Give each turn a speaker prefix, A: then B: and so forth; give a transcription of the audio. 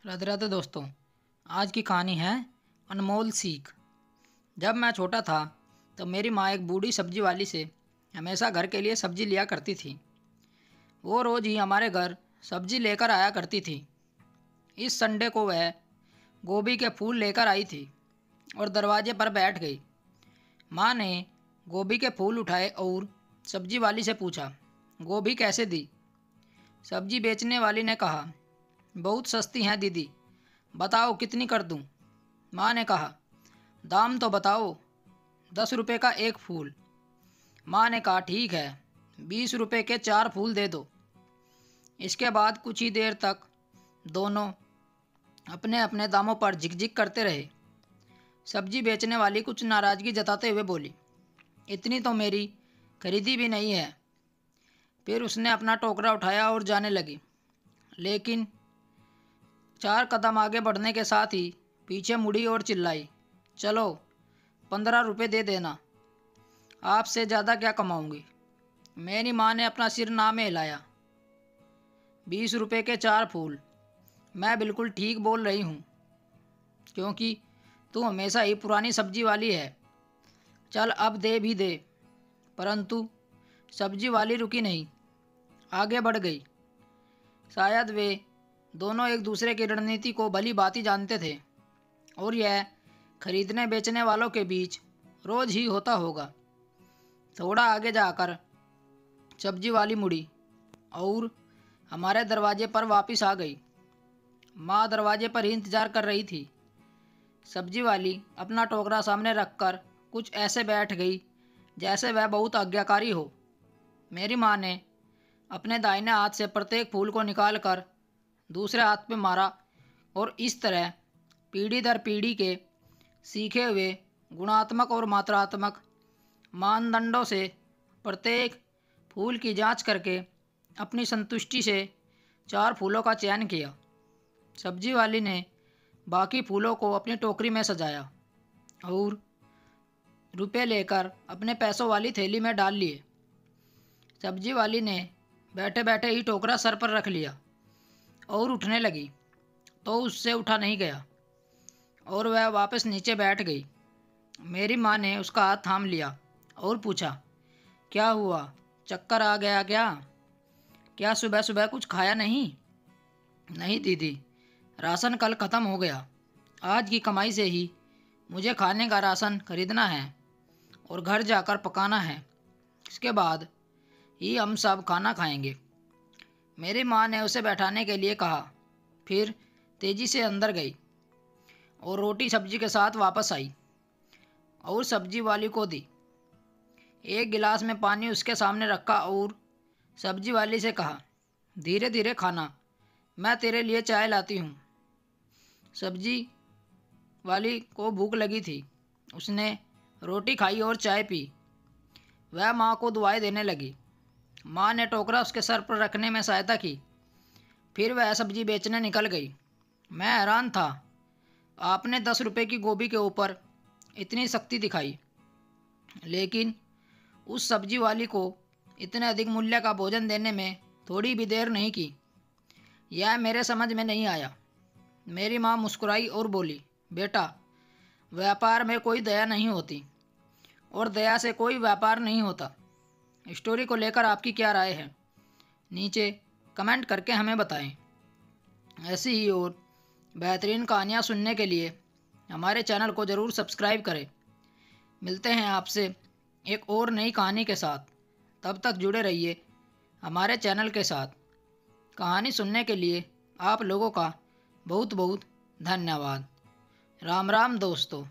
A: राधे राधे दोस्तों। आज की कहानी है अनमोल सीख। जब मैं छोटा था तो मेरी माँ एक बूढ़ी सब्जी वाली से हमेशा घर के लिए सब्जी लिया करती थी। वो रोज़ ही हमारे घर सब्जी लेकर आया करती थी। इस संडे को वह गोभी के फूल लेकर आई थी और दरवाजे पर बैठ गई। माँ ने गोभी के फूल उठाए और सब्जी वाली से पूछा, गोभी कैसे दी? सब्जी बेचने वाली ने कहा, बहुत सस्ती हैं दीदी, बताओ कितनी कर दूं? माँ ने कहा, दाम तो बताओ। 10 रुपये का एक फूल। माँ ने कहा, ठीक है, 20 रुपये के 4 फूल दे दो। इसके बाद कुछ ही देर तक दोनों अपने अपने दामों पर झिकझिक करते रहे। सब्जी बेचने वाली कुछ नाराज़गी जताते हुए बोली, इतनी तो मेरी खरीदी भी नहीं है। फिर उसने अपना टोकरा उठाया और जाने लगी, लेकिन 4 कदम आगे बढ़ने के साथ ही पीछे मुड़ी और चिल्लाई, चलो 15 रुपये दे देना, आपसे ज़्यादा क्या कमाऊंगी। मेरी माँ ने अपना सिर ना में हिलाया। 20 रुपये के 4 फूल, मैं बिल्कुल ठीक बोल रही हूँ, क्योंकि तू हमेशा ही पुरानी सब्जी वाली है। चल अब दे भी दे। परंतु सब्जी वाली रुकी नहीं, आगे बढ़ गई। शायद वे दोनों एक दूसरे की रणनीति को भली भांति जानते थे और यह खरीदने बेचने वालों के बीच रोज़ ही होता होगा। थोड़ा आगे जाकर सब्जी वाली मुड़ी और हमारे दरवाजे पर वापस आ गई। माँ दरवाजे पर ही इंतज़ार कर रही थी। सब्जी वाली अपना टोकरा सामने रखकर कुछ ऐसे बैठ गई जैसे वह बहुत आज्ञाकारी हो। मेरी माँ ने अपने दाहिने हाथ से प्रत्येक फूल को निकालकर दूसरे हाथ पे मारा और इस तरह पीढ़ी दर पीढ़ी के सीखे हुए गुणात्मक और मात्रात्मक मानदंडों से प्रत्येक फूल की जांच करके अपनी संतुष्टि से 4 फूलों का चयन किया। सब्जी वाली ने बाकी फूलों को अपनी टोकरी में सजाया और रुपए लेकर अपने पैसों वाली थैली में डाल लिए। सब्जी वाली ने बैठे बैठे ही टोकरा सर पर रख लिया और उठने लगी तो उससे उठा नहीं गया और वह वापस नीचे बैठ गई। मेरी माँ ने उसका हाथ थाम लिया और पूछा, क्या हुआ, चक्कर आ गया क्या? क्या सुबह सुबह कुछ खाया नहीं? नहीं दीदी, राशन कल ख़त्म हो गया। आज की कमाई से ही मुझे खाने का राशन खरीदना है और घर जाकर पकाना है। इसके बाद ही हम सब खाना खाएंगे। मेरी माँ ने उसे बैठाने के लिए कहा, फिर तेज़ी से अंदर गई और रोटी सब्जी के साथ वापस आई और सब्जी वाली को दी। एक गिलास में पानी उसके सामने रखा और सब्जी वाली से कहा, धीरे धीरे खाना, मैं तेरे लिए चाय लाती हूँ। सब्जी वाली को भूख लगी थी। उसने रोटी खाई और चाय पी। वह माँ को दुआएं देने लगी। माँ ने टोकरा उसके सर पर रखने में सहायता की। फिर वह सब्जी बेचने निकल गई। मैं हैरान था। आपने 10 रुपये की गोभी के ऊपर इतनी सख्ती दिखाई, लेकिन उस सब्जी वाली को इतने अधिक मूल्य का भोजन देने में थोड़ी भी देर नहीं की। यह मेरे समझ में नहीं आया। मेरी माँ मुस्कुराई और बोली, बेटा, व्यापार में कोई दया नहीं होती और दया से कोई व्यापार नहीं होता। स्टोरी को लेकर आपकी क्या राय है? नीचे कमेंट करके हमें बताएं। ऐसी ही और बेहतरीन कहानियाँ सुनने के लिए हमारे चैनल को ज़रूर सब्सक्राइब करें। मिलते हैं आपसे एक और नई कहानी के साथ। तब तक जुड़े रहिए हमारे चैनल के साथ। कहानी सुनने के लिए आप लोगों का बहुत बहुत धन्यवाद। राम राम दोस्तों।